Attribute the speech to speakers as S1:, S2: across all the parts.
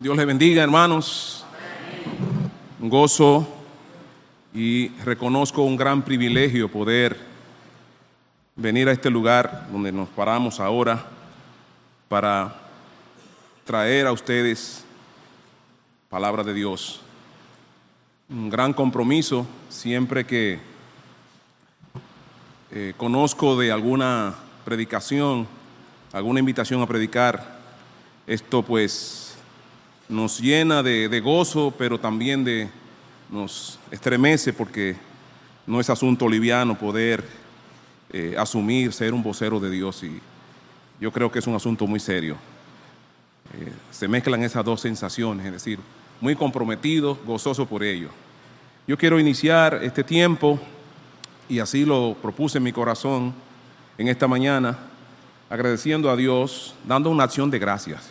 S1: Dios les bendiga, hermanos. Un gozo y reconozco un gran privilegio poder venir a este lugar donde nos paramos ahora para traer a ustedes palabra de Dios. Un gran compromiso siempre que conozco de alguna predicación, alguna invitación a predicar. Esto pues nos llena de gozo, pero también nos estremece porque no es asunto liviano poder asumir ser un vocero de Dios, y yo creo que es un asunto muy serio. Se mezclan esas dos sensaciones, es decir, muy comprometido, gozoso por ello. Yo quiero iniciar este tiempo, y así lo propuse en mi corazón en esta mañana, agradeciendo a Dios, dando una acción de gracias.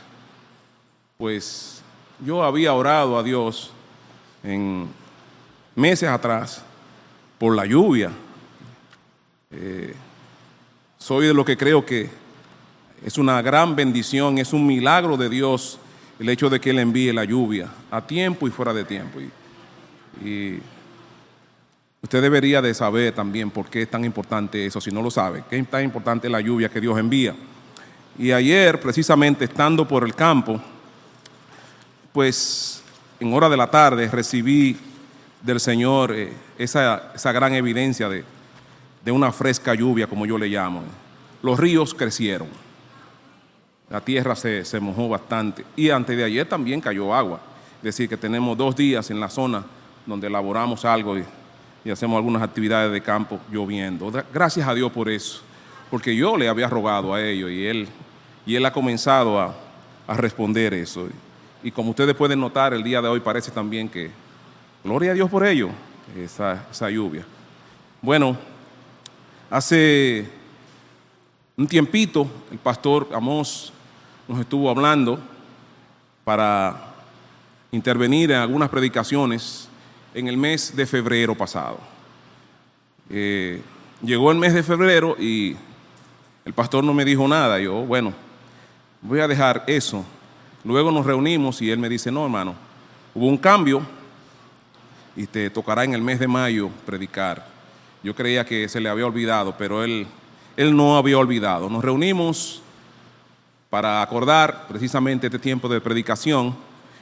S1: Pues yo había orado a Dios en meses atrás por la lluvia. Soy de lo que creo que es una gran bendición, es un milagro de Dios el hecho de que Él envíe la lluvia a tiempo y fuera de tiempo. Y usted debería de saber también por qué es tan importante eso, si no lo sabe, qué es tan importante la lluvia que Dios envía. Y ayer, precisamente estando por el campo, pues en hora de la tarde recibí del Señor esa gran evidencia de una fresca lluvia, como yo le llamo. Los ríos crecieron, la tierra se mojó bastante, y antes de ayer también cayó agua. Es decir, que tenemos 2 días en la zona donde elaboramos algo y hacemos algunas actividades de campo lloviendo. Gracias a Dios por eso, porque yo le había rogado a ellos y él ha comenzado a responder eso. Y como ustedes pueden notar, el día de hoy parece también que, gloria a Dios por ello, esa lluvia. Bueno, hace un tiempito el pastor Amós nos estuvo hablando para intervenir en algunas predicaciones en el mes de febrero pasado. Llegó el mes de febrero y el pastor no me dijo nada. Yo, bueno, voy a dejar eso. Luego nos reunimos y él me dice: no, hermano, hubo un cambio y te tocará en el mes de mayo predicar. Yo creía que se le había olvidado, pero él no había olvidado. Nos reunimos para acordar precisamente este tiempo de predicación,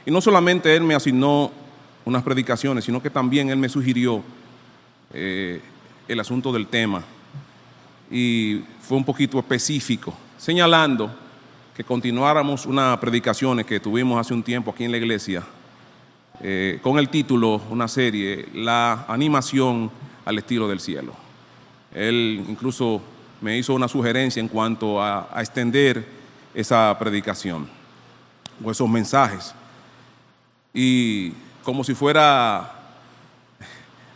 S1: y no solamente él me asignó unas predicaciones, sino que también él me sugirió el asunto del tema, y fue un poquito específico, señalando que continuáramos unas predicaciones que tuvimos hace un tiempo aquí en la iglesia, con el título, una serie, La animación al estilo del cielo. Él incluso me hizo una sugerencia en cuanto a extender esa predicación o esos mensajes. Y como si fuera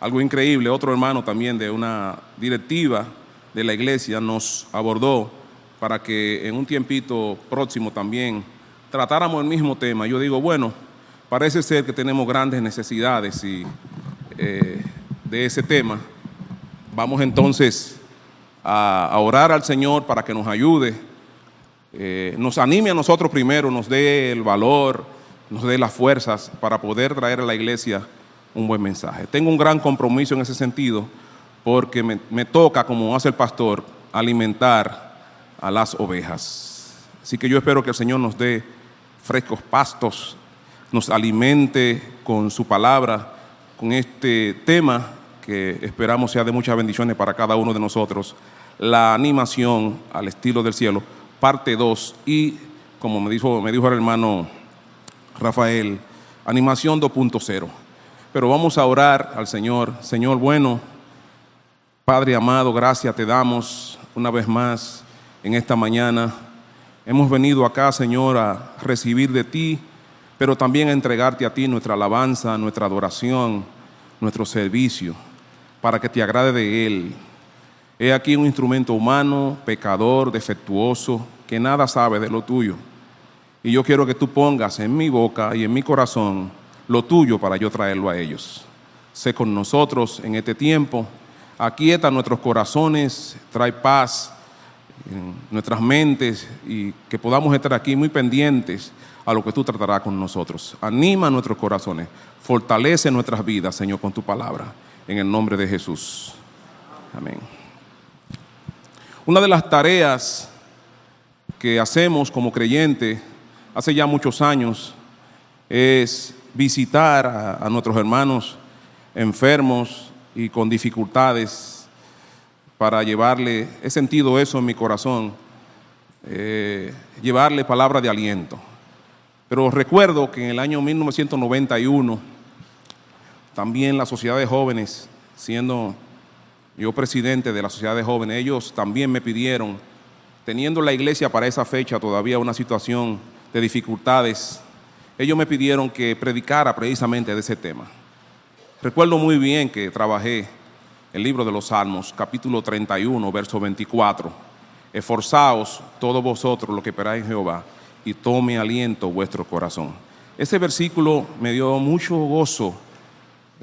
S1: algo increíble, otro hermano también de una directiva de la iglesia nos abordó para que en un tiempito próximo también tratáramos el mismo tema. Yo digo, bueno, parece ser que tenemos grandes necesidades de ese tema. Vamos entonces a orar al Señor para que nos ayude, nos anime a nosotros primero, nos dé el valor, nos dé las fuerzas para poder traer a la iglesia un buen mensaje. Tengo un gran compromiso en ese sentido, porque me toca, como hace el pastor, alimentar a las ovejas. Así que yo espero que el Señor nos dé frescos pastos, nos alimente con su palabra, con este tema que esperamos sea de muchas bendiciones para cada uno de nosotros, la animación al estilo del cielo, parte 2, y como me dijo el hermano Rafael, animación 2.0. Pero vamos a orar al Señor. Señor bueno, Padre amado, gracias te damos una vez más en esta mañana. Hemos venido acá, Señor, a recibir de ti, pero también a entregarte a ti nuestra alabanza, nuestra adoración, nuestro servicio, para que te agrade de él. He aquí un instrumento humano, pecador, defectuoso, que nada sabe de lo tuyo. Y yo quiero que tú pongas en mi boca y en mi corazón lo tuyo para yo traerlo a ellos. Sé con nosotros en este tiempo, aquieta nuestros corazones, trae paz, en nuestras mentes y que podamos estar aquí muy pendientes a lo que tú tratarás con nosotros. Anima nuestros corazones, fortalece nuestras vidas, Señor, con tu palabra, en el nombre de Jesús. Amén. Una de las tareas que hacemos como creyentes hace ya muchos años es visitar a nuestros hermanos enfermos y con dificultades para llevarle, he sentido eso en mi corazón, llevarle palabra de aliento. Pero recuerdo que en el año 1991, también la Sociedad de Jóvenes, siendo yo presidente de la Sociedad de Jóvenes, ellos también me pidieron, teniendo la iglesia para esa fecha todavía una situación de dificultades, ellos me pidieron que predicara precisamente de ese tema. Recuerdo muy bien que trabajé el libro de los Salmos, capítulo 31, verso 24. Esforzaos todos vosotros los que esperáis en Jehová, y tome aliento vuestro corazón. Ese versículo me dio mucho gozo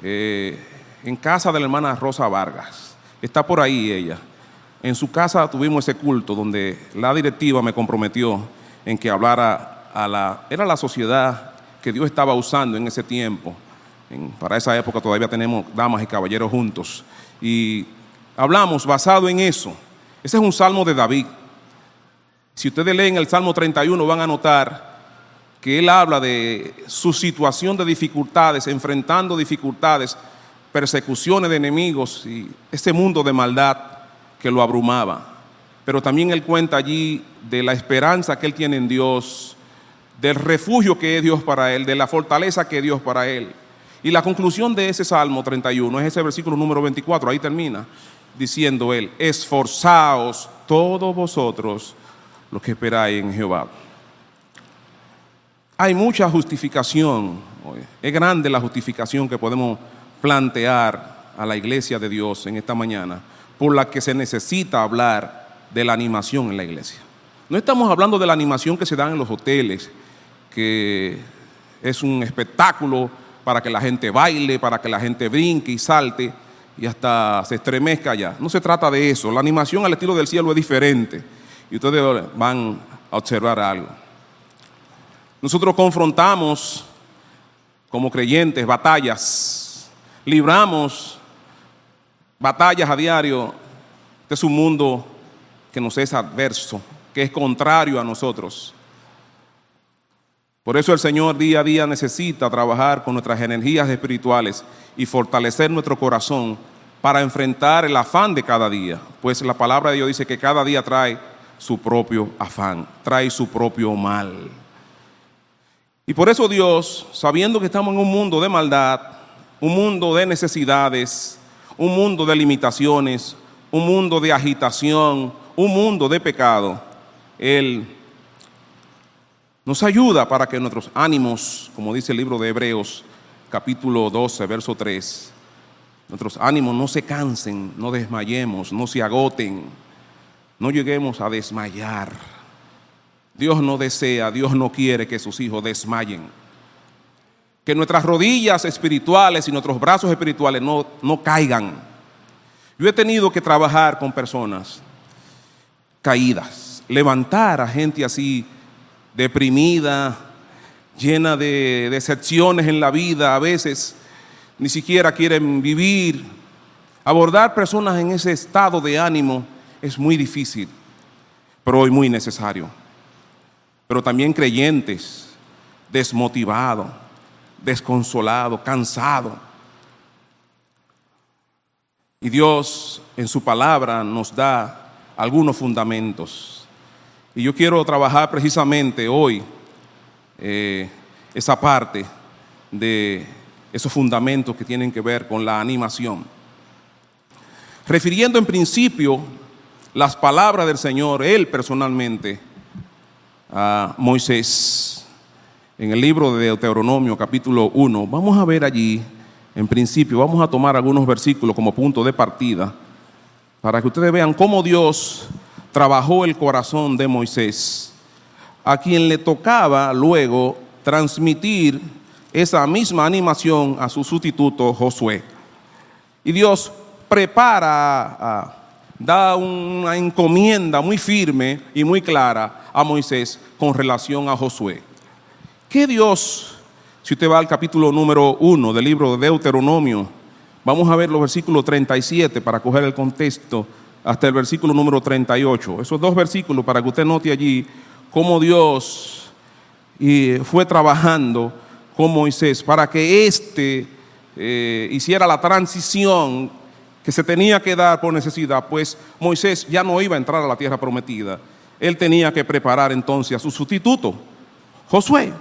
S1: en casa de la hermana Rosa Vargas. Está por ahí ella. En su casa tuvimos ese culto donde la directiva me comprometió en que hablara era la sociedad que Dios estaba usando en ese tiempo. Para esa época todavía tenemos damas y caballeros juntos. Y hablamos basado en eso. Ese es un salmo de David. Si ustedes leen el Salmo 31 van a notar que él habla de su situación de dificultades, enfrentando dificultades, persecuciones de enemigos y ese mundo de maldad que lo abrumaba. Pero también él cuenta allí de la esperanza que él tiene en Dios, del refugio que es Dios para él, de la fortaleza que es Dios para él. Y la conclusión de ese Salmo 31 es ese versículo número 24, ahí termina diciendo él: esforzaos todos vosotros los que esperáis en Jehová. Hay mucha justificación, es grande la justificación que podemos plantear a la iglesia de Dios en esta mañana, por la que se necesita hablar de la animación en la iglesia. No estamos hablando de la animación que se da en los hoteles, que es un espectáculo para que la gente baile, para que la gente brinque y salte y hasta se estremezca allá. No se trata de eso. La animación al estilo del cielo es diferente y ustedes van a observar algo. Nosotros confrontamos como creyentes batallas, libramos batallas a diario. Este es un mundo que nos es adverso, que es contrario a nosotros. Por eso el Señor día a día necesita trabajar con nuestras energías espirituales y fortalecer nuestro corazón para enfrentar el afán de cada día. Pues la palabra de Dios dice que cada día trae su propio afán, trae su propio mal. Y por eso Dios, sabiendo que estamos en un mundo de maldad, un mundo de necesidades, un mundo de limitaciones, un mundo de agitación, un mundo de pecado, Él nos ayuda para que nuestros ánimos, como dice el libro de Hebreos, capítulo 12, verso 3, nuestros ánimos no se cansen, no desmayemos, no se agoten, no lleguemos a desmayar. Dios no desea, Dios no quiere que sus hijos desmayen. Que nuestras rodillas espirituales y nuestros brazos espirituales no caigan. Yo he tenido que trabajar con personas caídas, levantar a gente así deprimida, llena de decepciones en la vida, a veces ni siquiera quieren vivir. Abordar personas en ese estado de ánimo es muy difícil, pero hoy muy necesario. Pero también creyentes, desmotivados, desconsolados, cansados. Y Dios en su palabra nos da algunos fundamentos. Y yo quiero trabajar precisamente hoy esa parte de esos fundamentos que tienen que ver con la animación. Refiriendo en principio las palabras del Señor, Él personalmente, a Moisés, en el libro de Deuteronomio, capítulo 1, vamos a ver allí, en principio, vamos a tomar algunos versículos como punto de partida, para que ustedes vean cómo Dios trabajó el corazón de Moisés, a quien le tocaba luego transmitir esa misma animación a su sustituto Josué. Y Dios prepara da una encomienda muy firme y muy clara a Moisés con relación a Josué. ¿Qué Dios? Si usted va al capítulo número 1 del libro de Deuteronomio, vamos a ver los versículos 37 para coger el contexto hasta el versículo número 38. Esos dos versículos para que usted note allí cómo Dios fue trabajando con Moisés para que hiciera la transición que se tenía que dar por necesidad, pues Moisés ya no iba a entrar a la tierra prometida. Él tenía que preparar entonces a su sustituto, Josué.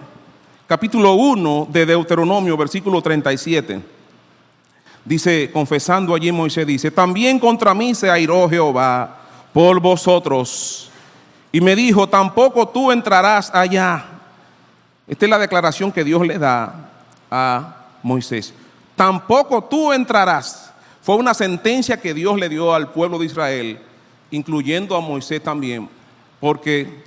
S1: Capítulo 1 de Deuteronomio, versículo 37. Dice, confesando allí Moisés, dice: también contra mí se airó Jehová por vosotros, y me dijo: tampoco tú entrarás allá. Esta es la declaración que Dios le da a Moisés. Tampoco tú entrarás. Fue una sentencia que Dios le dio al pueblo de Israel, incluyendo a Moisés también, porque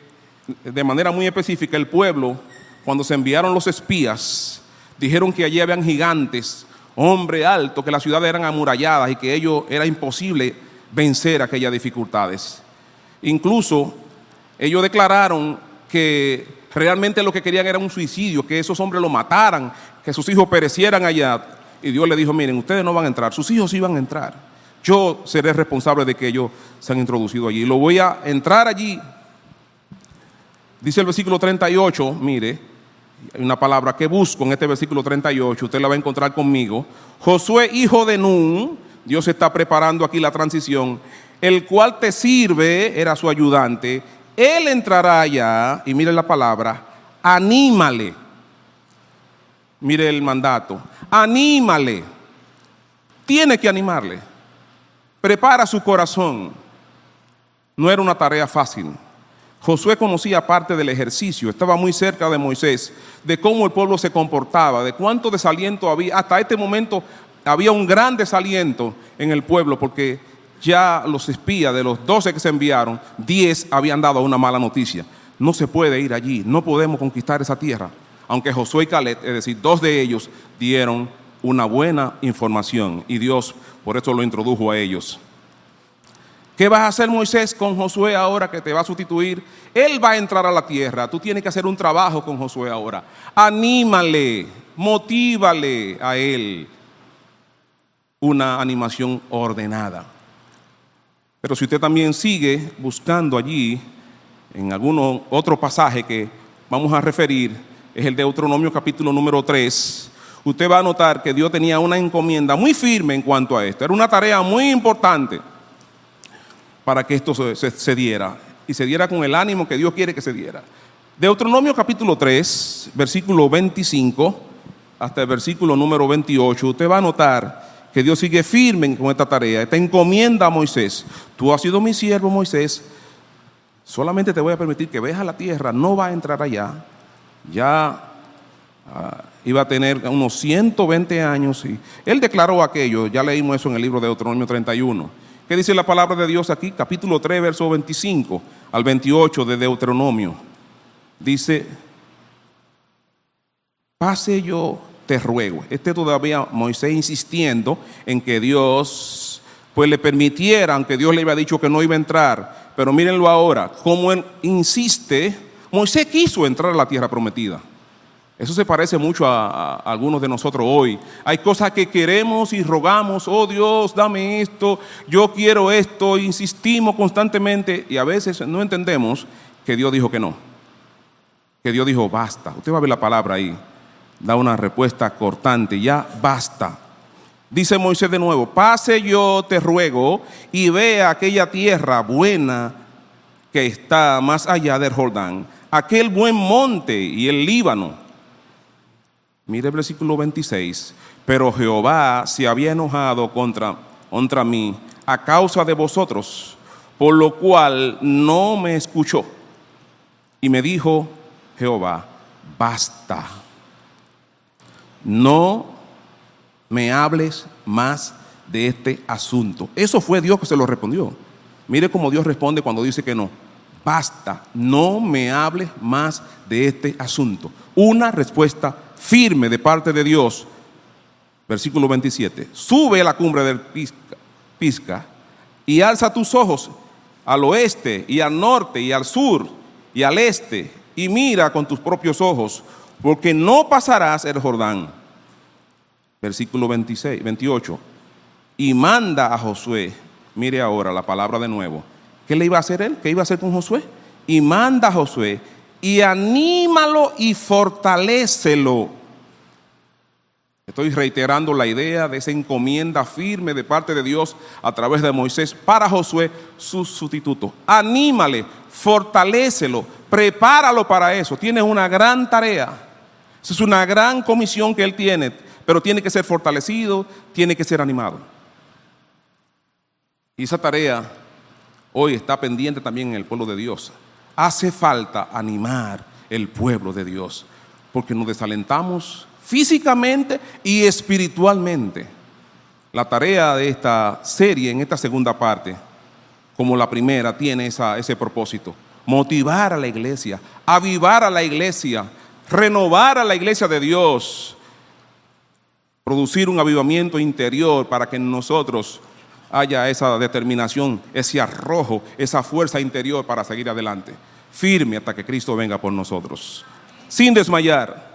S1: de manera muy específica el pueblo, cuando se enviaron los espías, dijeron que allí habían gigantes, hombre alto, que las ciudades eran amuralladas y que ellos era imposible vencer aquellas dificultades. Incluso ellos declararon que realmente lo que querían era un suicidio, que esos hombres lo mataran, que sus hijos perecieran allá. Y Dios le dijo: miren, ustedes no van a entrar, sus hijos sí van a entrar. Yo seré responsable de que ellos se han introducido allí. Lo voy a entrar allí. Dice el versículo 38, mire, hay una palabra que busco en este versículo 38, usted la va a encontrar conmigo. Josué, hijo de Nun, Dios está preparando aquí la transición, el cual te sirve, era su ayudante, él entrará allá, y mire la palabra, anímale. Mire el mandato, anímale, tiene que animarle, prepara su corazón. No era una tarea fácil. Josué conocía parte del ejercicio, estaba muy cerca de Moisés, de cómo el pueblo se comportaba, de cuánto desaliento había. Hasta este momento había un gran desaliento en el pueblo, porque ya los espías, de los 12 que se enviaron, 10 habían dado una mala noticia. No se puede ir allí, no podemos conquistar esa tierra. Aunque Josué y Caleb, es decir, 2 de ellos, dieron una buena información y Dios por eso lo introdujo a ellos. ¿Qué vas a hacer, Moisés, con Josué ahora que te va a sustituir? Él va a entrar a la tierra. Tú tienes que hacer un trabajo con Josué ahora. Anímale, motívale a él. Una animación ordenada. Pero si usted también sigue buscando allí, en algún otro pasaje que vamos a referir, es el Deuteronomio capítulo número 3. Usted va a notar que Dios tenía una encomienda muy firme en cuanto a esto. Era una tarea muy importante para que esto se diera, y se diera con el ánimo que Dios quiere que se diera. Deuteronomio capítulo 3, versículo 25 hasta el versículo número 28, usted va a notar que Dios sigue firme con esta tarea, esta encomienda a Moisés. Tú has sido mi siervo, Moisés, solamente te voy a permitir que veas la tierra, no va a entrar allá. Ya iba a tener unos 120 años, y él declaró aquello. Ya leímos eso en el libro de Deuteronomio 31. ¿Qué dice la palabra de Dios aquí? Capítulo 3, verso 25 al 28 de Deuteronomio. Dice: pase yo, te ruego. Todavía Moisés insistiendo en que Dios pues le permitiera, aunque Dios le había dicho que no iba a entrar. Pero mírenlo ahora, como él insiste, Moisés quiso entrar a la tierra prometida. Eso se parece mucho a algunos de nosotros hoy. Hay cosas que queremos y rogamos: oh Dios, dame esto, yo quiero esto, insistimos constantemente, y a veces no entendemos que Dios dijo que no, que Dios dijo basta. Usted va a ver la palabra ahí, da una respuesta cortante: ya basta. Dice Moisés de nuevo: pase yo, te ruego, y vea aquella tierra buena que está más allá del Jordán, aquel buen monte y el Líbano. Mire el versículo 26. Pero Jehová se había enojado contra mí a causa de vosotros, por lo cual no me escuchó. Y me dijo Jehová: basta, no me hables más de este asunto. Eso fue Dios que se lo respondió. Mire cómo Dios responde cuando dice que no. Basta, no me hables más de este asunto. Una respuesta firme de parte de Dios. Versículo 27. Sube a la cumbre del Pisga y alza tus ojos al oeste y al norte y al sur y al este, y mira con tus propios ojos, porque no pasarás el Jordán. Versículo 28. Y manda a Josué. Mire ahora la palabra de nuevo. ¿Qué le iba a hacer él? ¿Qué iba a hacer con Josué? Y manda a Josué y anímalo y fortalécelo. Estoy reiterando la idea de esa encomienda firme de parte de Dios a través de Moisés para Josué, su sustituto. Anímale, fortalécelo, prepáralo para eso. Tienes una gran tarea. Esa es una gran comisión que él tiene, pero tiene que ser fortalecido, tiene que ser animado. Y esa tarea hoy está pendiente también en el pueblo de Dios. Hace falta animar el pueblo de Dios, porque nos desalentamos físicamente y espiritualmente. La tarea de esta serie, en esta segunda parte, como la primera, tiene ese propósito: motivar a la iglesia, avivar a la iglesia, renovar a la iglesia de Dios, producir un avivamiento interior para que en nosotros haya esa determinación, ese arrojo, esa fuerza interior para seguir adelante, firme hasta que Cristo venga por nosotros, sin desmayar.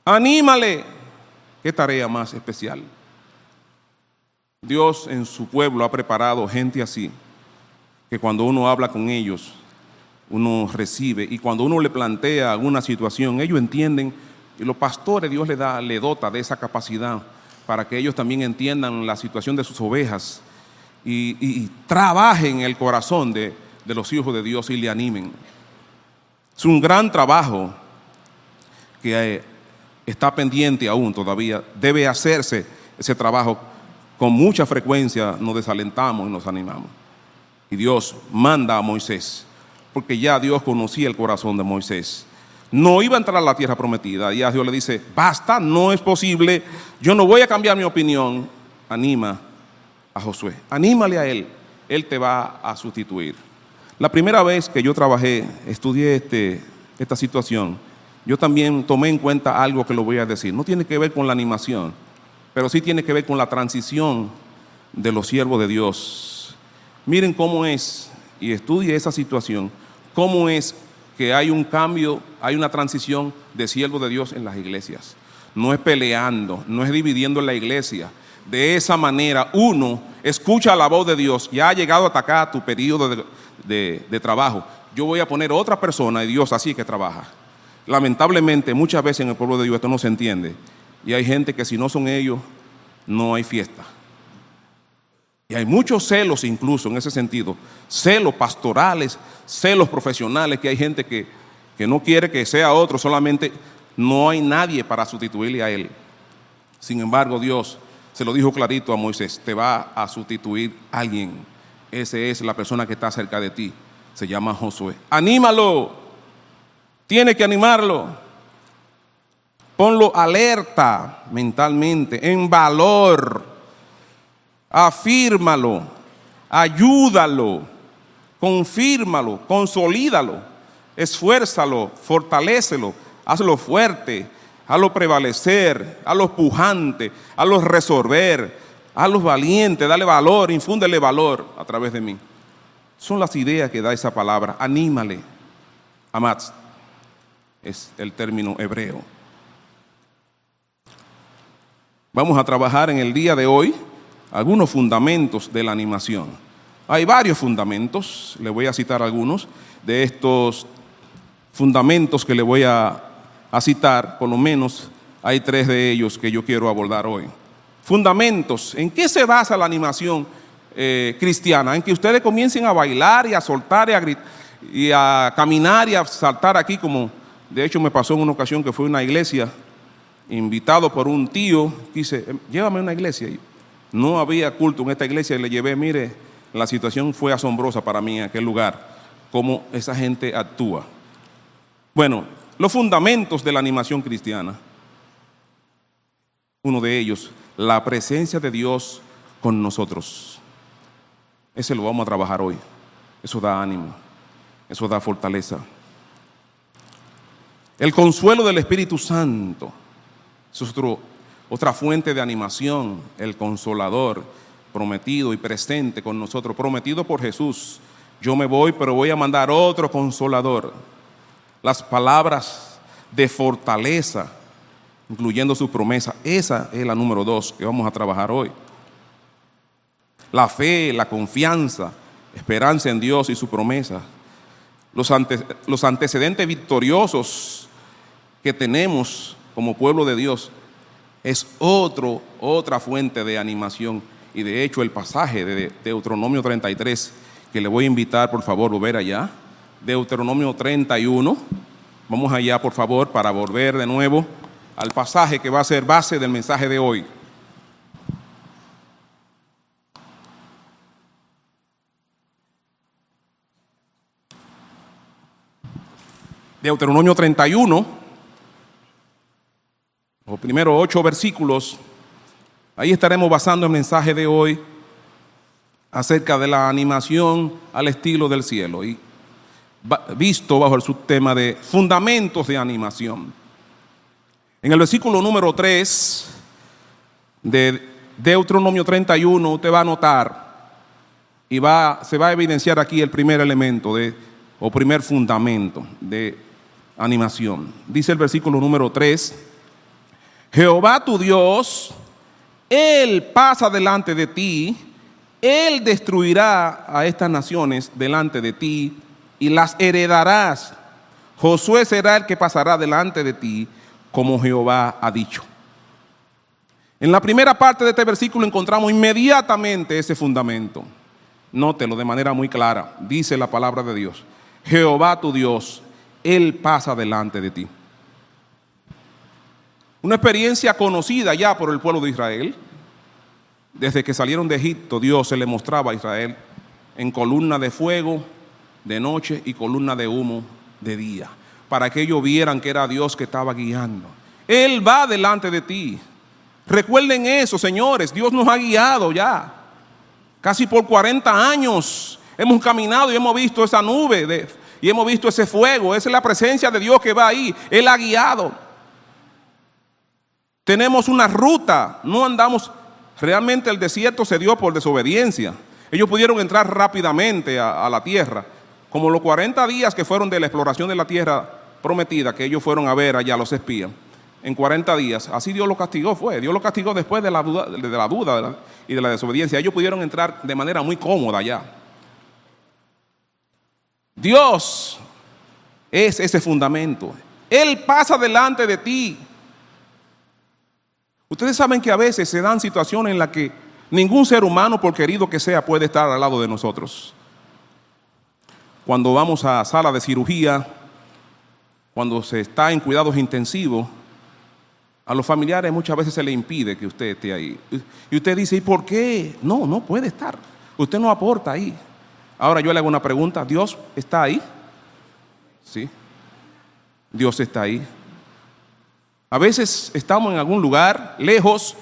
S1: Anímale. Qué tarea más especial. Dios en su pueblo ha preparado gente así, que cuando uno habla con ellos, uno recibe, y cuando uno le plantea alguna situación, ellos entienden, y los pastores Dios le dota de esa capacidad para que ellos también entiendan la situación de sus ovejas y trabajen el corazón de los hijos de Dios y le animen. Es un gran trabajo que está pendiente aún todavía. Debe hacerse ese trabajo con mucha frecuencia. Nos desalentamos y nos animamos. Y Dios manda a Moisés, porque ya Dios conocía el corazón de Moisés. No iba a entrar a la tierra prometida. Y a Dios le dice: basta, no es posible, yo no voy a cambiar mi opinión. Anima a Josué, anímale a él, él te va a sustituir. La primera vez que yo estudié esta situación, yo también tomé en cuenta algo que lo voy a decir. No tiene que ver con la animación, pero sí tiene que ver con la transición de los siervos de Dios. Miren cómo es, y estudie esa situación, cómo es que hay un cambio, hay una transición de siervos de Dios en las iglesias. No es peleando, no es dividiendo la iglesia. De esa manera uno escucha la voz de Dios. Ya ha llegado hasta acá tu periodo de trabajo. Yo voy a poner otra persona y Dios así es que trabaja. Lamentablemente muchas veces en el pueblo de Dios esto no se entiende. Y hay gente que si no son ellos, no hay fiesta. Y hay muchos celos incluso en ese sentido, celos pastorales, celos profesionales, que hay gente que no quiere que sea otro, solamente no hay nadie para sustituirle a él. Sin embargo, Dios se lo dijo clarito a Moisés: te va a sustituir alguien. Esa es la persona que está cerca de ti, se llama Josué. Anímalo, tiene que animarlo. Ponlo alerta mentalmente, en valor. Afírmalo, ayúdalo, confírmalo, consolídalo, esfuérzalo, fortalécelo, hazlo fuerte, hazlo prevalecer, hazlo pujante, hazlo resolver, hazlo valiente, dale valor, infúndele valor a través de mí. Son las ideas que da esa palabra. Anímale. Amatz es el término hebreo. Vamos a trabajar en el día de hoy algunos fundamentos de la animación. Hay varios fundamentos, le voy a citar algunos de estos fundamentos que le voy a citar. Por lo menos hay 3 de ellos que yo quiero abordar hoy. Fundamentos. ¿En qué se basa la animación cristiana? En que ustedes comiencen a bailar y a soltar y a caminar y a saltar aquí, como de hecho me pasó en una ocasión que fue a una iglesia, invitado por un tío, quise: llévame a una iglesia. No había culto en esta iglesia y le llevé. Mire, la situación fue asombrosa para mí en aquel lugar, cómo esa gente actúa. Bueno, los fundamentos de la animación cristiana. Uno de ellos, la presencia de Dios con nosotros. Ese lo vamos a trabajar hoy. Eso da ánimo, eso da fortaleza. El consuelo del Espíritu Santo. Eso es otra fuente de animación, el Consolador. prometido y presente con nosotros, prometido por Jesús. Yo me voy, pero voy a mandar otro consolador. Las palabras de fortaleza, incluyendo su promesa. Esa es la número 2 que vamos a trabajar hoy. La fe, la confianza, esperanza en Dios y su promesa. Los antecedentes victoriosos que tenemos como pueblo de Dios es otra fuente de animación. Y de hecho el pasaje de Deuteronomio 33, que le voy a invitar por favor a volver allá, Deuteronomio 31, vamos allá por favor para volver de nuevo al pasaje que va a ser base del mensaje de hoy. Deuteronomio 31, los primeros 8 versículos, ahí estaremos basando el mensaje de hoy acerca de la animación al estilo del cielo, y visto bajo el subtema de fundamentos de animación. En el versículo número 3 de Deuteronomio 31, usted va a notar y se va a evidenciar aquí el primer elemento o primer fundamento de animación. Dice el versículo número 3: Jehová tu Dios, Él pasa delante de ti, Él destruirá a estas naciones delante de ti y las heredarás. Josué será el que pasará delante de ti, como Jehová ha dicho. En la primera parte de este versículo encontramos inmediatamente ese fundamento. Nótelo de manera muy clara. Dice la palabra de Dios: Jehová tu Dios, Él pasa delante de ti. Una experiencia conocida ya por el pueblo de Israel. Desde que salieron de Egipto, Dios se le mostraba a Israel en columna de fuego de noche y columna de humo de día, para que ellos vieran que era Dios que estaba guiando. Él va delante de ti. Recuerden eso, señores. Dios nos ha guiado ya. Casi por 40 años hemos caminado y hemos visto esa nube y hemos visto ese fuego. Esa es la presencia de Dios que va ahí. Él ha guiado. Tenemos una ruta. No andamos. Realmente el desierto se dio por desobediencia. Ellos pudieron entrar rápidamente a la tierra. Como los 40 días que fueron de la exploración de la tierra prometida, que ellos fueron a ver allá los espías, en 40 días, así Dios los castigó. Dios los castigó después de la duda y de la desobediencia. Ellos pudieron entrar de manera muy cómoda allá. Dios es ese fundamento. Él pasa delante de ti. Ustedes saben que a veces se dan situaciones en las que ningún ser humano, por querido que sea, puede estar al lado de nosotros. Cuando vamos a sala de cirugía, cuando se está en cuidados intensivos, a los familiares muchas veces se le impide que usted esté ahí. Y usted dice: ¿y por qué? No puede estar. Usted no aporta ahí. Ahora yo le hago una pregunta: ¿Dios está ahí? Sí, Dios está ahí. A veces estamos en algún lugar lejos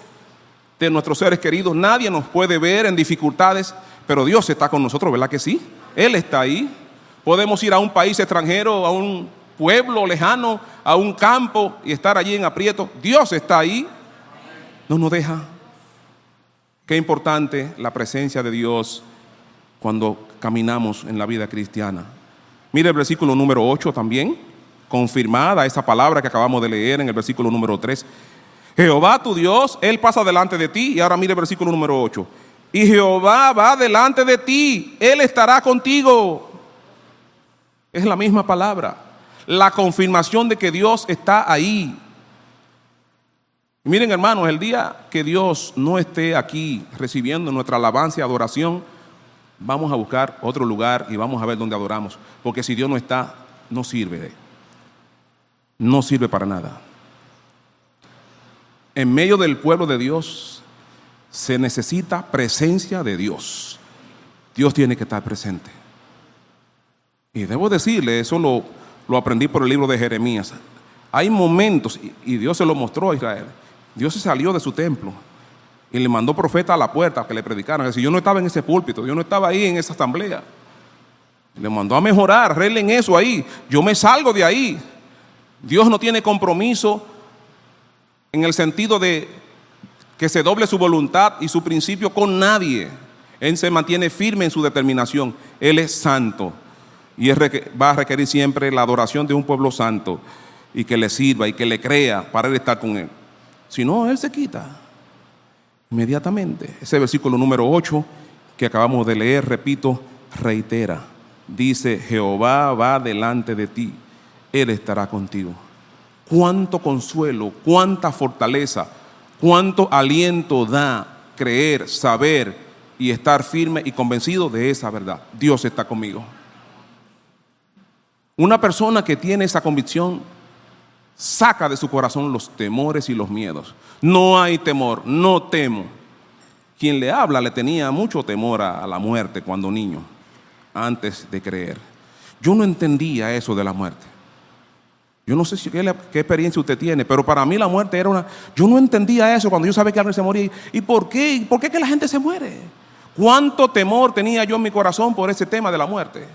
S1: de nuestros seres queridos, nadie nos puede ver en dificultades, pero Dios está con nosotros, ¿verdad que sí? Él está ahí. Podemos ir a un país extranjero, a un pueblo lejano, a un campo y estar allí en aprieto. Dios está ahí. No nos deja. Qué importante la presencia de Dios cuando caminamos en la vida cristiana. Mire el versículo número 8 también, confirmada esa palabra que acabamos de leer en el versículo número 3. Jehová tu Dios, Él pasa delante de ti. Y ahora mire el versículo número 8. Y Jehová va delante de ti, Él estará contigo. Es la misma palabra, la confirmación de que Dios está ahí. Miren, hermanos, el día que Dios no esté aquí recibiendo nuestra alabanza y adoración, vamos a buscar otro lugar y vamos a ver dónde adoramos. Porque si Dios no está, no sirve. No sirve para nada. En medio del pueblo de Dios se necesita presencia de Dios. Dios tiene que estar presente. Y debo decirle, eso lo aprendí por el libro de Jeremías. Hay momentos, y Dios se lo mostró a Israel. Dios se salió de su templo y le mandó profetas a la puerta que le predicaran. Si yo no estaba en ese púlpito, yo no estaba ahí en esa asamblea, le mandó a mejorar, arreglen eso ahí. Yo me salgo de ahí. Dios no tiene compromiso en el sentido de que se doble su voluntad y su principio con nadie. Él se mantiene firme en su determinación. Él es santo y Él va a requerir siempre la adoración de un pueblo santo y que le sirva y que le crea para Él estar con Él. Si no, Él se quita inmediatamente. Ese versículo número 8 que acabamos de leer, repito, reitera. Dice: Jehová va delante de ti, Él estará contigo. Cuánto consuelo, cuánta fortaleza, cuánto aliento da creer, saber y estar firme y convencido de esa verdad. Dios está conmigo. Una persona que tiene esa convicción saca de su corazón los temores y los miedos. No hay temor, no temo. Quien le habla le tenía mucho temor a la muerte cuando niño, antes de creer. Yo no entendía eso de la muerte. Yo no sé qué experiencia usted tiene, pero para mí la muerte era una... Yo no entendía eso cuando yo sabía que alguien se moría. ¿Y por qué? ¿Por qué que la gente se muere? ¿Cuánto temor tenía yo en mi corazón por ese tema de la muerte?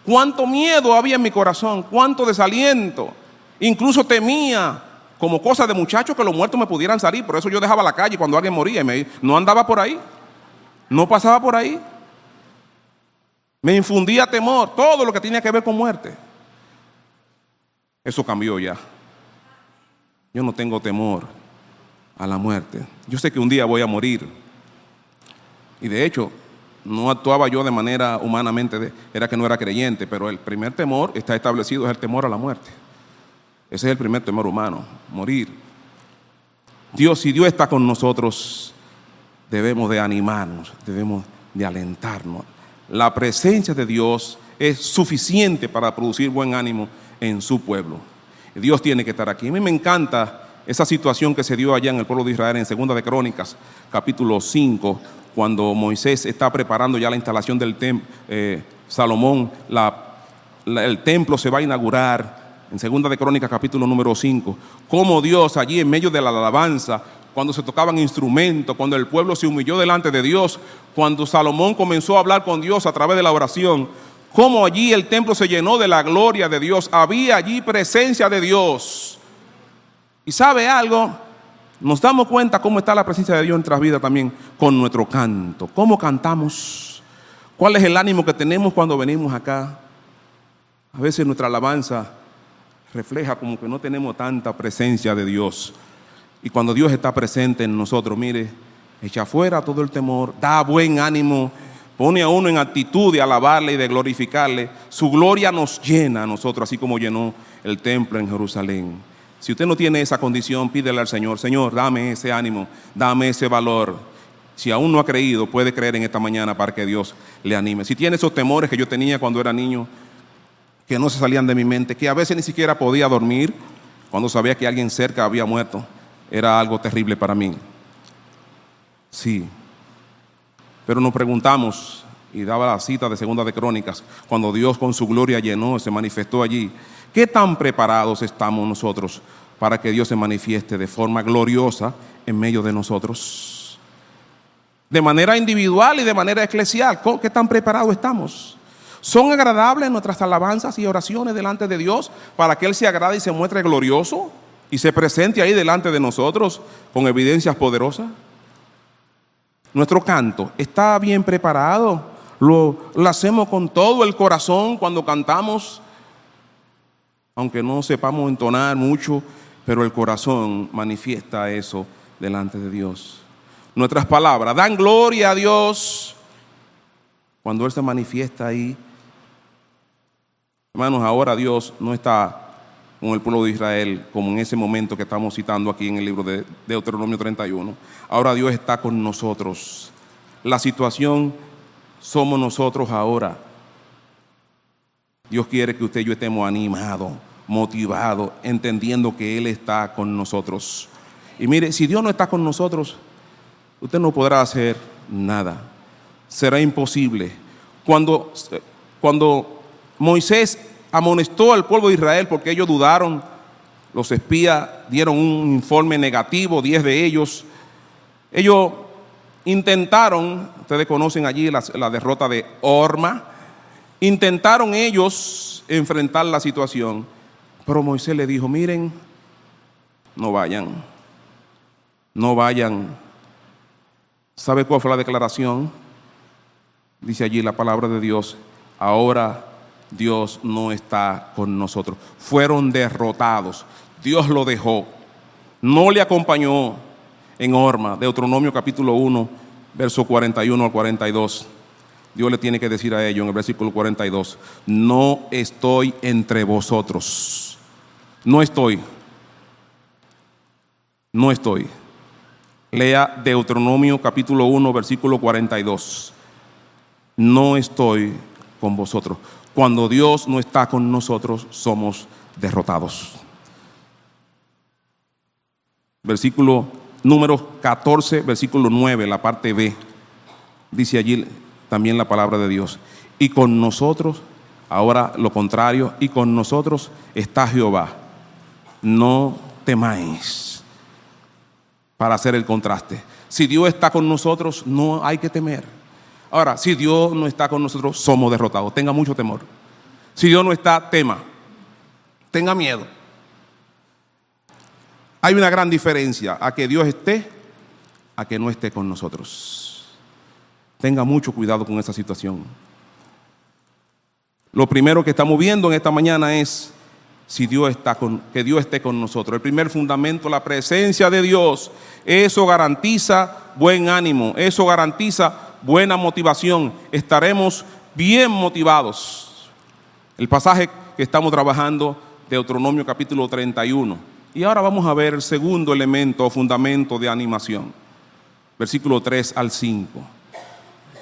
S1: ¿Cuánto miedo había en mi corazón? ¿Cuánto desaliento? Incluso temía, como cosa de muchacho, que los muertos me pudieran salir. Por eso yo dejaba la calle cuando alguien moría y no andaba por ahí, no pasaba por ahí. Me infundía temor, todo lo que tenía que ver con muerte. Eso cambió ya. Yo no tengo temor a la muerte. Yo sé que un día voy a morir. Y de hecho, no actuaba yo de manera humanamente, era que no era creyente, pero el primer temor está establecido, es el temor a la muerte. Ese es el primer temor humano, morir. Si Dios está con nosotros, debemos de animarnos, debemos de alentarnos. La presencia de Dios es suficiente para producir buen ánimo en su pueblo. Dios tiene que estar aquí. A mí me encanta esa situación que se dio allá en el pueblo de Israel en Segunda de Crónicas, capítulo 5, cuando Moisés está preparando ya la instalación del templo. Salomón, el templo se va a inaugurar en Segunda de Crónicas, capítulo número 5. Cómo Dios allí en medio de la alabanza, cuando se tocaban instrumentos, cuando el pueblo se humilló delante de Dios, cuando Salomón comenzó a hablar con Dios a través de la oración, cómo allí el templo se llenó de la gloria de Dios. Había allí presencia de Dios. ¿Y sabe algo? Nos damos cuenta cómo está la presencia de Dios en nuestras vidas también con nuestro canto. ¿Cómo cantamos? ¿Cuál es el ánimo que tenemos cuando venimos acá? A veces nuestra alabanza refleja como que no tenemos tanta presencia de Dios. Y cuando Dios está presente en nosotros, mire, echa fuera todo el temor, da buen ánimo, pone a uno en actitud de alabarle y de glorificarle. Su gloria nos llena a nosotros, así como llenó el templo en Jerusalén. Si usted no tiene esa condición, pídele al Señor: Señor, dame ese ánimo, dame ese valor. Si aún no ha creído, puede creer en esta mañana para que Dios le anime. Si tiene esos temores que yo tenía cuando era niño, que no se salían de mi mente, que a veces ni siquiera podía dormir cuando sabía que alguien cerca había muerto, era algo terrible para mí. Sí. Pero nos preguntamos, y daba la cita de Segunda de Crónicas, cuando Dios con su gloria llenó, se manifestó allí, ¿qué tan preparados estamos nosotros para que Dios se manifieste de forma gloriosa en medio de nosotros? De manera individual y de manera eclesial, ¿qué tan preparados estamos? ¿Son agradables nuestras alabanzas y oraciones delante de Dios para que Él se agrade y se muestre glorioso y se presente ahí delante de nosotros con evidencias poderosas? Nuestro canto está bien preparado, lo hacemos con todo el corazón cuando cantamos, aunque no sepamos entonar mucho, pero el corazón manifiesta eso delante de Dios. Nuestras palabras dan gloria a Dios cuando Él se manifiesta ahí. Hermanos, ahora Dios no está con el pueblo de Israel como en ese momento que estamos citando aquí en el libro de Deuteronomio 31. Ahora Dios está con nosotros. La situación somos nosotros ahora. Dios quiere que usted y yo estemos animados, motivados, entendiendo que Él está con nosotros. Y mire, si Dios no está con nosotros, usted no podrá hacer nada. Será imposible. Cuando Moisés amonestó al pueblo de Israel porque ellos dudaron, los espías dieron un informe negativo, 10 de ellos. Ellos intentaron, ustedes conocen allí la derrota de Horma, intentaron ellos enfrentar la situación, pero Moisés le dijo: miren, no vayan, ¿Sabe cuál fue la declaración? Dice allí la palabra de Dios: ahora Dios no está con nosotros. Fueron derrotados. Dios lo dejó. No le acompañó en Horma. Deuteronomio capítulo 1, verso 41 al 42. Dios le tiene que decir a ellos en el versículo 42: no estoy entre vosotros. No estoy. No estoy. Lea Deuteronomio capítulo 1, versículo 42. No estoy con vosotros. Cuando Dios no está con nosotros, somos derrotados. Versículo número 14, versículo 9, la parte B. Dice allí también la palabra de Dios: y con nosotros, ahora lo contrario, y con nosotros está Jehová. No temáis. Para hacer el contraste. Si Dios está con nosotros, no hay que temer. Ahora, si Dios no está con nosotros, somos derrotados. Tenga mucho temor. Si Dios no está, tema. Tenga miedo. Hay una gran diferencia a que Dios esté, a que no esté con nosotros. Tenga mucho cuidado con esa situación. Lo primero que estamos viendo en esta mañana es si Dios está que Dios esté con nosotros. El primer fundamento, la presencia de Dios. Eso garantiza buen ánimo, eso garantiza buena motivación. Estaremos bien motivados. El pasaje que estamos trabajando, Deuteronomio capítulo 31. Y ahora vamos a ver el segundo elemento o fundamento de animación. Versículo 3 al 5.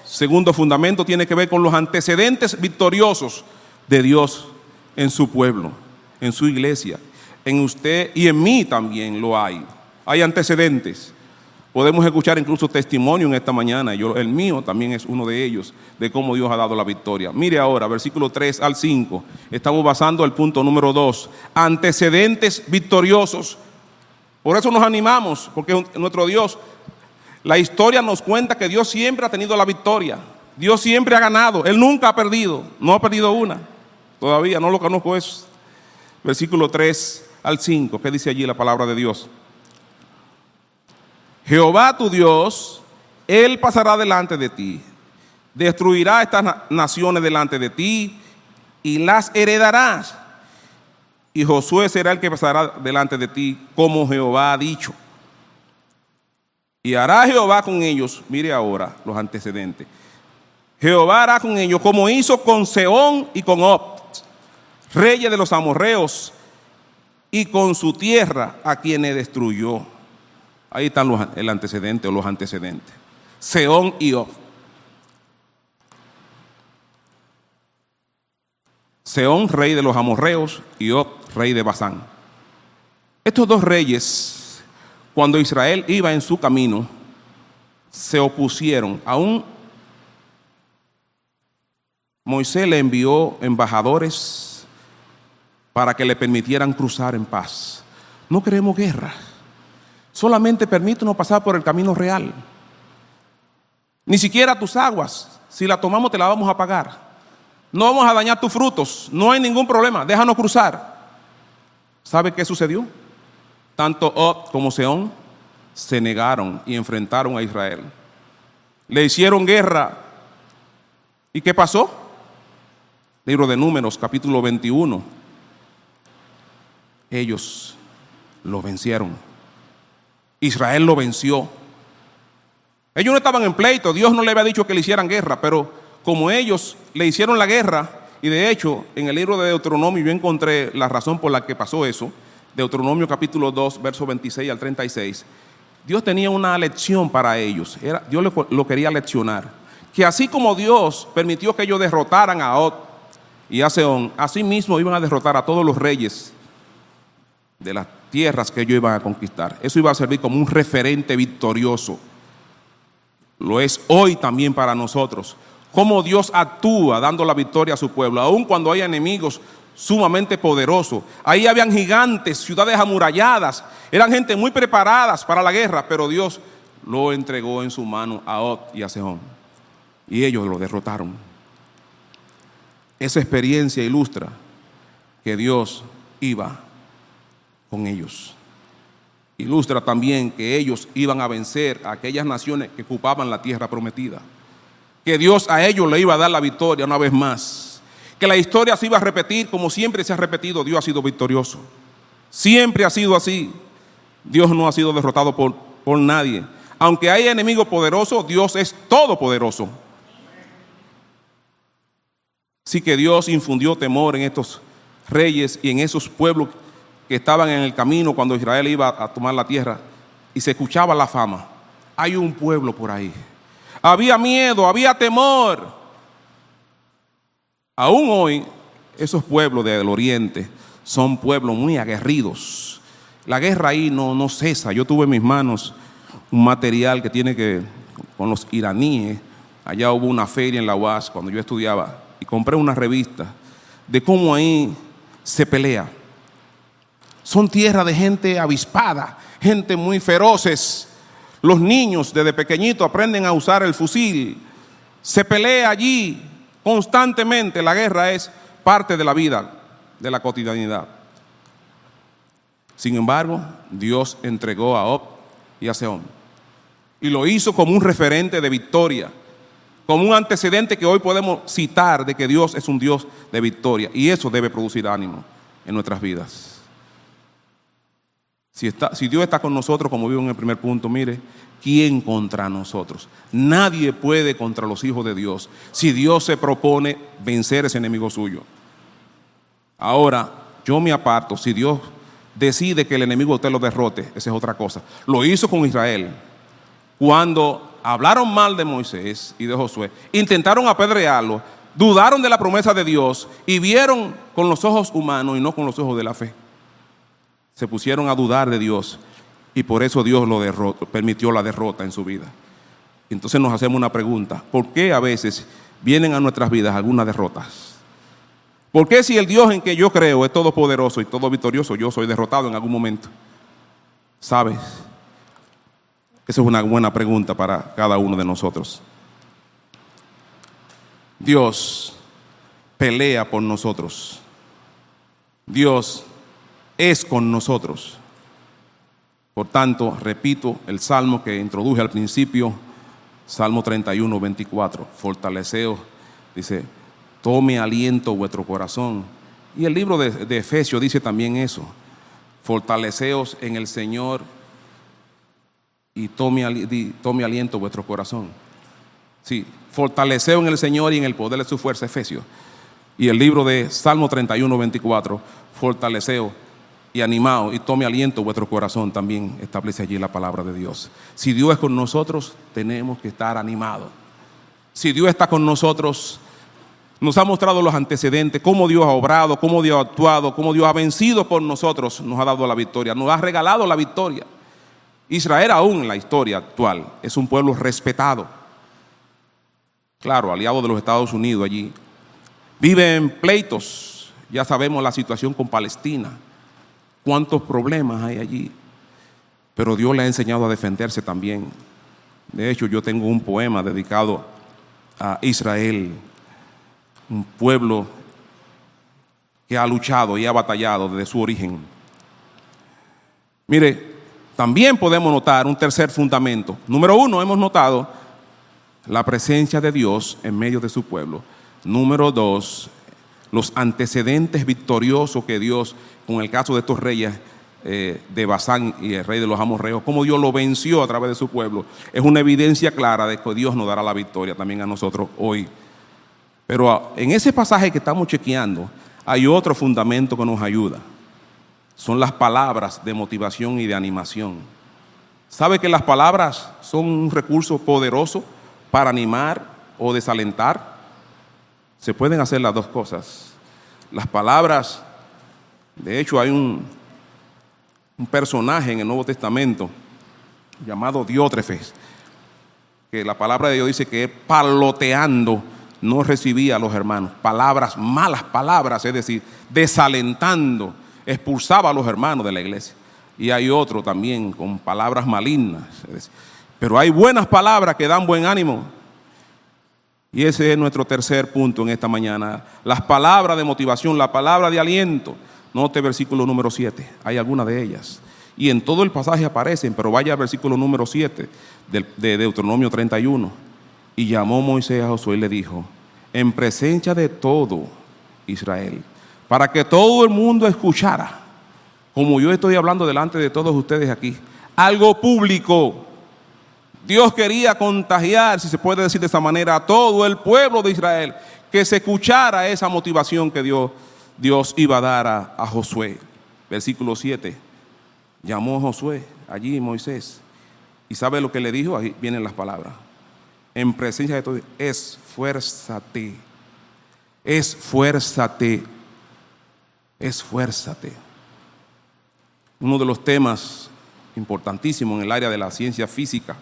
S1: Segundo fundamento tiene que ver con los antecedentes victoriosos de Dios en su pueblo, en su iglesia. En usted y en mí también lo hay. Hay antecedentes. Podemos escuchar incluso testimonio en esta mañana. El mío también es uno de ellos, de cómo Dios ha dado la victoria. Mire ahora, versículo 3 al 5. Estamos basando el punto número 2. Antecedentes victoriosos. Por eso nos animamos, porque nuestro Dios, la historia nos cuenta que Dios siempre ha tenido la victoria. Dios siempre ha ganado. Él nunca ha perdido. No ha perdido una. Todavía no lo conozco eso. Versículo 3 al 5. ¿Qué dice allí la palabra de Dios? Jehová tu Dios, Él pasará delante de ti, destruirá estas naciones delante de ti y las heredarás. Y Josué será el que pasará delante de ti, como Jehová ha dicho. Y hará Jehová con ellos, mire ahora los antecedentes. Jehová hará con ellos como hizo con Sehón y con Og, reyes de los amorreos, y con su tierra a quienes destruyó. Ahí están el antecedente o los antecedentes. Sehón y Og. Sehón, rey de los amorreos, y Og, rey de Basán. Estos dos reyes, cuando Israel iba en su camino, se opusieron. Aún Moisés le envió embajadores para que le permitieran cruzar en paz. No queremos guerra. Solamente permítanos pasar por el camino real. Ni siquiera tus aguas, si la tomamos te la vamos a pagar. No vamos a dañar tus frutos, no hay ningún problema, déjanos cruzar. ¿Sabe qué sucedió? Tanto Og como Sehón se negaron y enfrentaron a Israel. Le hicieron guerra. ¿Y qué pasó? Libro de Números, capítulo 21. Ellos lo vencieron. Israel lo venció. Ellos no estaban en pleito, Dios no le había dicho que le hicieran guerra, pero como ellos le hicieron la guerra, y de hecho en el libro de Deuteronomio yo encontré la razón por la que pasó eso. Deuteronomio capítulo 2, versos 26 al 36. Dios tenía una lección para ellos. Dios lo quería leccionar. Que así como Dios permitió que ellos derrotaran a Og y a Sehón, así mismo iban a derrotar a todos los reyes de las tierras que ellos iban a conquistar. Eso iba a servir como un referente victorioso. Lo es hoy también para nosotros. Cómo Dios actúa dando la victoria a su pueblo, aun cuando hay enemigos sumamente poderosos. Ahí habían gigantes, ciudades amuralladas, eran gente muy preparadas para la guerra, pero Dios lo entregó en su mano a Og y a Sehón, y ellos lo derrotaron. Esa experiencia ilustra que Dios iba con ellos. ilustra también que ellos iban a vencer a aquellas naciones que ocupaban la tierra prometida, que Dios a ellos le iba a dar la victoria una vez más, que la historia se iba a repetir como siempre se ha repetido. Dios ha sido victorioso, siempre ha sido así. Dios no ha sido derrotado por nadie. Aunque hay enemigos poderosos, Dios es todopoderoso. Así que Dios infundió temor en estos reyes y en esos pueblos que estaban en el camino cuando Israel iba a tomar la tierra, y se escuchaba la fama: hay un pueblo por ahí. Había miedo, había temor. Aún hoy, esos pueblos del oriente son pueblos muy aguerridos. La guerra ahí no cesa. Yo tuve en mis manos un material que tiene que ver con los iraníes. Allá hubo una feria en la UAS cuando yo estudiaba, y compré una revista de cómo ahí se pelea. Son tierra de gente avispada, gente muy feroces. Los niños desde pequeñitos aprenden a usar el fusil. Se pelea allí constantemente. La guerra es parte de la vida, de la cotidianidad. Sin embargo, Dios entregó a Og y a Sehón, y lo hizo como un referente de victoria, como un antecedente que hoy podemos citar de que Dios es un Dios de victoria, y eso debe producir ánimo en nuestras vidas. Si Dios está con nosotros, como vimos en el primer punto, mire, ¿quién contra nosotros? Nadie puede contra los hijos de Dios, si Dios se propone vencer ese enemigo suyo. Ahora, yo me aparto. Si Dios decide que el enemigo usted lo derrote, esa es otra cosa. Lo hizo con Israel. Cuando hablaron mal de Moisés y de Josué, intentaron apedrearlo, dudaron de la promesa de Dios y vieron con los ojos humanos y no con los ojos de la fe. Se pusieron a dudar de Dios, y por eso Dios lo permitió la derrota en su vida. Entonces nos hacemos una pregunta: ¿por qué a veces vienen a nuestras vidas algunas derrotas? ¿Por qué, si el Dios en que yo creo es todopoderoso y todo victorioso, yo soy derrotado en algún momento? ¿Sabes? Esa es una buena pregunta para cada uno de nosotros. Dios pelea por nosotros. Dios es con nosotros. Por tanto, repito el salmo que introduje al principio, Salmo 31, 24. Fortaleceos, dice, tome aliento vuestro corazón. Y el libro de Efesios dice también eso: fortaleceos en el Señor y tome aliento vuestro corazón. Sí, fortaleceos en el Señor y en el poder de su fuerza, Efesios. Y el libro de Salmo 31, 24, fortaleceos y animaos y tome aliento vuestro corazón, también establece allí la palabra de Dios. Si Dios es con nosotros, tenemos que estar animados. Si Dios está con nosotros, nos ha mostrado los antecedentes, cómo Dios ha obrado, cómo Dios ha actuado, cómo Dios ha vencido por nosotros, nos ha dado la victoria, nos ha regalado la victoria. Israel, aún en la historia actual, es un pueblo respetado. Claro, aliado de los Estados Unidos allí. Vive en pleitos. Ya sabemos la situación con Palestina, cuántos problemas hay allí. Pero Dios le ha enseñado a defenderse también. De hecho, yo tengo un poema dedicado a Israel, un pueblo que ha luchado y ha batallado desde su origen. Mire, también podemos notar un tercer fundamento. Número uno, hemos notado la presencia de Dios en medio de su pueblo. Número dos, los antecedentes victoriosos que Dios, con el caso de estos reyes de Basán y el rey de los amorreos, cómo Dios lo venció a través de su pueblo, es una evidencia clara de que Dios nos dará la victoria también a nosotros hoy. Pero en ese pasaje que estamos chequeando, hay otro fundamento que nos ayuda. Son las palabras de motivación y de animación. ¿Sabe que las palabras son un recurso poderoso para animar o desalentar? Se pueden hacer las dos cosas. Las palabras, de hecho hay un personaje en el Nuevo Testamento llamado Diótrefes, que la palabra de Dios dice que parloteando no recibía a los hermanos. Palabras, malas palabras, es decir, desalentando, expulsaba a los hermanos de la iglesia. Y hay otro también con palabras malignas. Pero hay buenas palabras que dan buen ánimo. Y ese es nuestro tercer punto en esta mañana. Las palabras de motivación, la palabra de aliento. Note versículo número 7. Hay algunas de ellas. Y en todo el pasaje aparecen, pero vaya al versículo número 7 de Deuteronomio 31. Y llamó Moisés a Josué y le dijo, en presencia de todo Israel, para que todo el mundo escuchara, como yo estoy hablando delante de todos ustedes aquí, algo público. Dios quería contagiar, si se puede decir de esa manera, a todo el pueblo de Israel, que se escuchara esa motivación que Dios iba a dar a Josué. Versículo 7, llamó a Josué allí Moisés, y ¿sabe lo que le dijo? Ahí vienen las palabras. En presencia de todo, esfuérzate, esfuérzate, esfuérzate. Uno de los temas importantísimos en el área de la ciencia física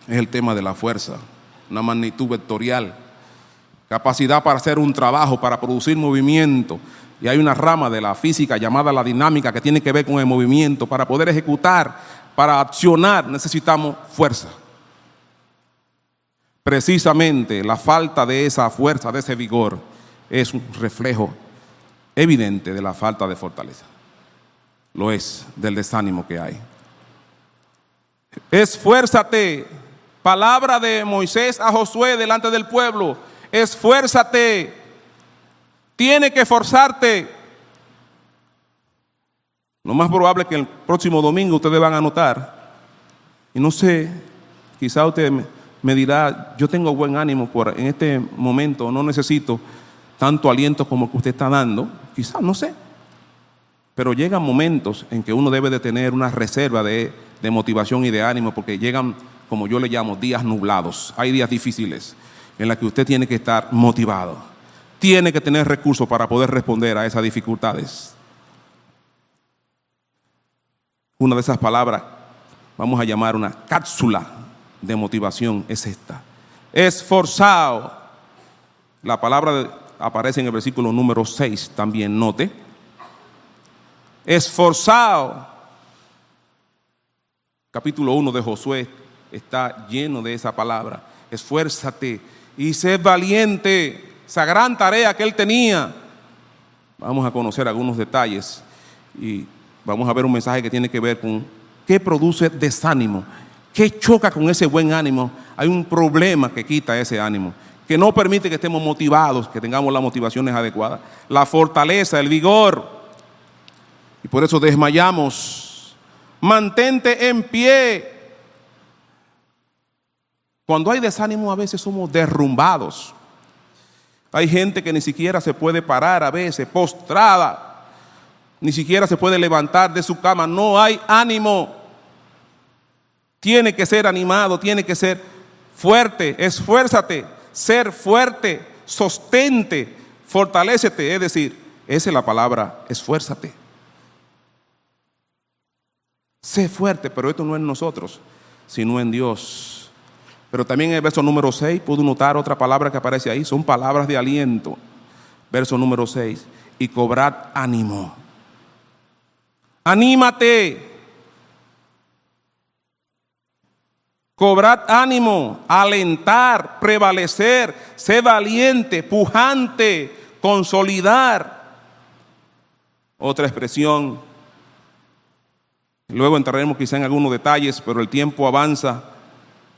S1: es el tema de la fuerza, una magnitud vectorial, capacidad para hacer un trabajo, para producir movimiento. Y hay una rama de la física llamada la dinámica que tiene que ver con el movimiento. Para poder ejecutar, para accionar, necesitamos fuerza. Precisamente la falta de esa fuerza, de ese vigor, es un reflejo evidente de la falta de fortaleza. Lo es, del desánimo que hay. Esfuérzate, palabra de Moisés a Josué delante del pueblo. Esfuérzate, tienes que esforzarte. Lo más probable es que el próximo domingo ustedes van a notar, y no sé, quizá usted me dirá, yo tengo buen ánimo en este momento, no necesito tanto aliento como que usted está dando, quizá, no sé. Pero llegan momentos en que uno debe de tener una reserva de motivación y de ánimo, porque llegan, como yo le llamo, días nublados. Hay días difíciles en los que usted tiene que estar motivado. Tiene que tener recursos para poder responder a esas dificultades. Una de esas palabras, vamos a llamar una cápsula de motivación, es esta. Esforzado. La palabra aparece en el versículo número 6, también note. Esforzado. Capítulo 1 de Josué está lleno de esa palabra. Esfuérzate y sé valiente. Esa gran tarea que él tenía. Vamos a conocer algunos detalles y vamos a ver un mensaje que tiene que ver con qué produce desánimo, qué choca con ese buen ánimo. Hay un problema que quita ese ánimo, que no permite que estemos motivados, que tengamos las motivaciones adecuadas. La fortaleza, el vigor. Y por eso desmayamos. Mantente en pie. Cuando hay desánimo a veces somos derrumbados. Hay gente que ni siquiera se puede parar a veces, postrada. Ni siquiera se puede levantar de su cama. No hay ánimo. Tiene que ser animado, tiene que ser fuerte. Esfuérzate, ser fuerte, sostente, fortalécete. Es decir, esa es la palabra, esfuérzate. Sé fuerte, pero esto no es en nosotros, sino en Dios. Pero también en el verso número 6 puedo notar otra palabra que aparece ahí. Son palabras de aliento. Verso número 6. Y cobrad ánimo. Anímate. Cobrad ánimo. Alentar, prevalecer, ser valiente, pujante, consolidar. Otra expresión. Luego entraremos quizá en algunos detalles, pero el tiempo avanza.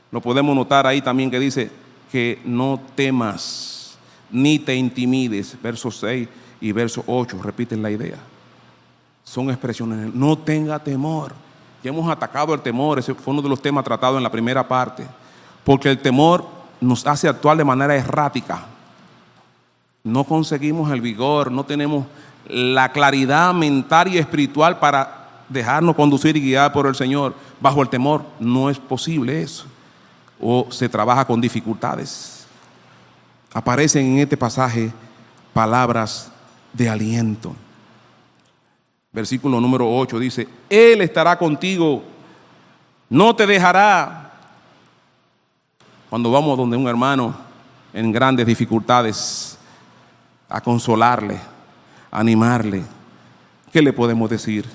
S1: Lo podemos notar ahí también que dice que no temas ni te intimides. Verso 6 y verso 8 repiten la idea. Son expresiones. No tenga temor. Ya hemos atacado el temor. Ese fue uno de los temas tratados en la primera parte. Porque el temor nos hace actuar de manera errática. No conseguimos el vigor, no tenemos la claridad mental y espiritual para dejarnos conducir y guiar por el Señor. Bajo el temor no es posible eso. O se trabaja con dificultades. Aparecen en este pasaje palabras de aliento. Versículo número 8 dice: Él estará contigo, no te dejará. Cuando vamos donde un hermano en grandes dificultades, a consolarle, a animarle, ¿qué le podemos decir?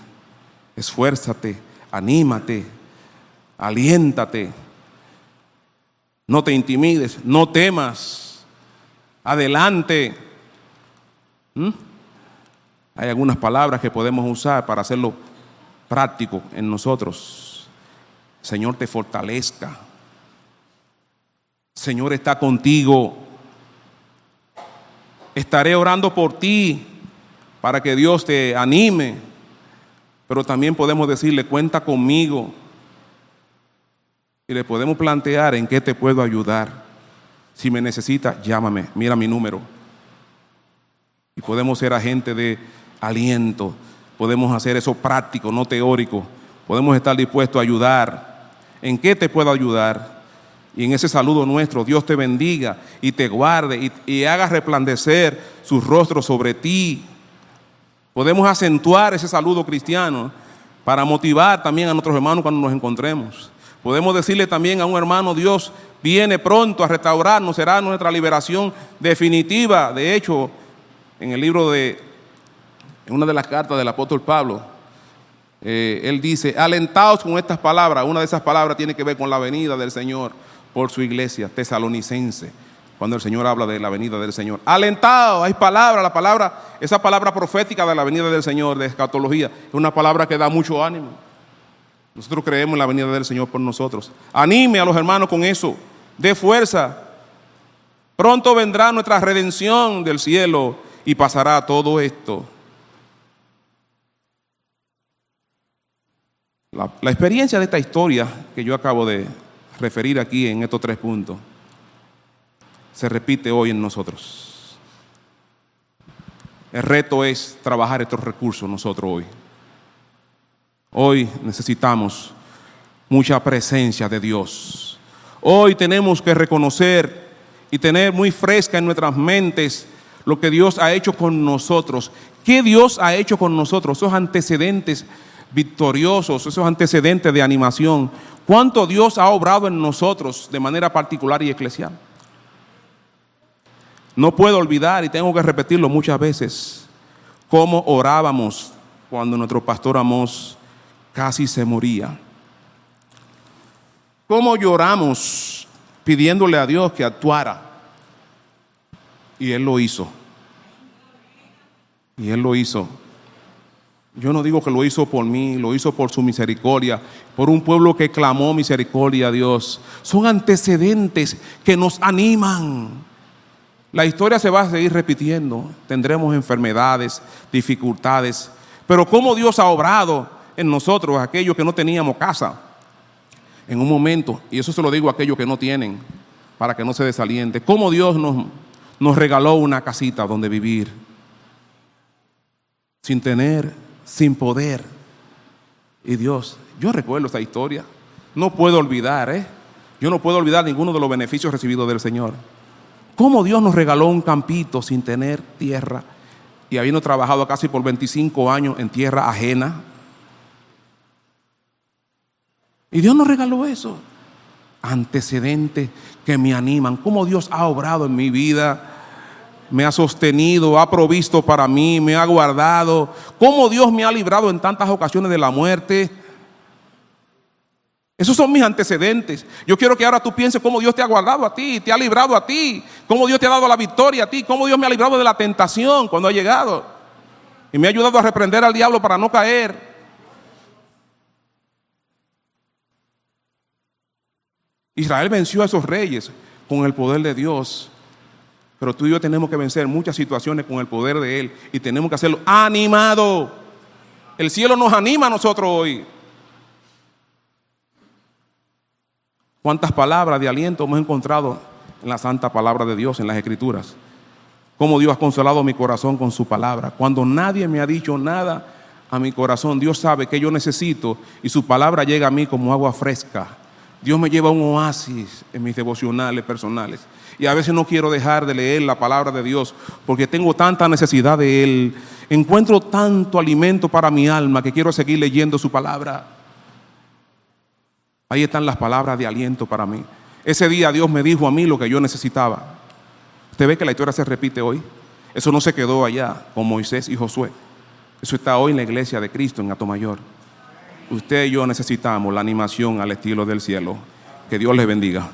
S1: Esfuérzate, anímate, aliéntate. No te intimides, no temas, adelante. Hay algunas palabras que podemos usar para hacerlo práctico en nosotros. Señor te fortalezca. Señor está contigo. Estaré orando por ti para que Dios te anime. Pero también podemos decirle, cuenta conmigo. Y le podemos plantear en qué te puedo ayudar. Si me necesitas, llámame, mira mi número. Y podemos ser agentes de aliento. Podemos hacer eso práctico, no teórico. Podemos estar dispuestos a ayudar. ¿En qué te puedo ayudar? Y en ese saludo nuestro, Dios te bendiga y te guarde y haga resplandecer su rostro sobre ti. Podemos acentuar ese saludo cristiano para motivar también a nuestros hermanos cuando nos encontremos. Podemos decirle también a un hermano, Dios viene pronto a restaurarnos, será nuestra liberación definitiva. De hecho, en el libro en una de las cartas del apóstol Pablo, él dice, alentaos con estas palabras. Una de esas palabras tiene que ver con la venida del Señor por su iglesia tesalonicense, cuando el Señor habla de la venida del Señor. Alentaos, hay palabra, esa palabra profética de la venida del Señor, de escatología, es una palabra que da mucho ánimo. Nosotros creemos en la venida del Señor por nosotros. Anime a los hermanos con eso, dé fuerza. Pronto vendrá nuestra redención del cielo y pasará todo esto. La experiencia de esta historia que yo acabo de referir aquí en estos 3 puntos se repite hoy en nosotros. El reto es trabajar estos recursos nosotros hoy. Hoy necesitamos mucha presencia de Dios. Hoy tenemos que reconocer y tener muy fresca en nuestras mentes lo que Dios ha hecho con nosotros. ¿Qué Dios ha hecho con nosotros? Esos antecedentes victoriosos, esos antecedentes de animación. ¿Cuánto Dios ha obrado en nosotros de manera particular y eclesial? No puedo olvidar, y tengo que repetirlo muchas veces, cómo orábamos cuando nuestro pastor Amós casi se moría. Cómo lloramos pidiéndole a Dios que actuara. Y Él lo hizo. Y Él lo hizo. Yo no digo que lo hizo por mí, lo hizo por su misericordia, por un pueblo que clamó misericordia a Dios. Son antecedentes que nos animan. La historia se va a seguir repitiendo. Tendremos enfermedades, dificultades. Pero cómo Dios ha obrado en nosotros, aquellos que no teníamos casa, en un momento, y eso se lo digo a aquellos que no tienen, para que no se desaliente. Cómo Dios nos regaló una casita donde vivir, sin tener, sin poder. Y Dios, yo recuerdo esta historia, no puedo olvidar, yo no puedo olvidar ninguno de los beneficios recibidos del Señor. Cómo Dios nos regaló un campito sin tener tierra, y habiendo trabajado casi por 25 años en tierra ajena. Y Dios nos regaló eso. Antecedentes que me animan. Cómo Dios ha obrado en mi vida, me ha sostenido, ha provisto para mí, me ha guardado. Cómo Dios me ha librado en tantas ocasiones de la muerte. Esos son mis antecedentes. Yo quiero que ahora tú pienses cómo Dios te ha guardado a ti, te ha librado a ti, cómo Dios te ha dado la victoria a ti, cómo Dios me ha librado de la tentación cuando ha llegado y me ha ayudado a reprender al diablo para no caer. Israel venció a esos reyes con el poder de Dios, pero tú y yo tenemos que vencer muchas situaciones con el poder de Él y tenemos que hacerlo animado. El cielo nos anima a nosotros hoy. ¿Cuántas palabras de aliento hemos encontrado en la santa palabra de Dios, en las Escrituras? Cómo Dios ha consolado mi corazón con su palabra. Cuando nadie me ha dicho nada a mi corazón, Dios sabe que yo necesito y su palabra llega a mí como agua fresca. Dios me lleva a un oasis en mis devocionales personales. Y a veces no quiero dejar de leer la palabra de Dios porque tengo tanta necesidad de Él. Encuentro tanto alimento para mi alma que quiero seguir leyendo su palabra. Ahí están las palabras de aliento para mí. Ese día Dios me dijo a mí lo que yo necesitaba. Usted ve que la historia se repite hoy. Eso no se quedó allá con Moisés y Josué. Eso está hoy en la iglesia de Cristo en Atomayor. Usted y yo necesitamos la animación al estilo del cielo. Que Dios les bendiga.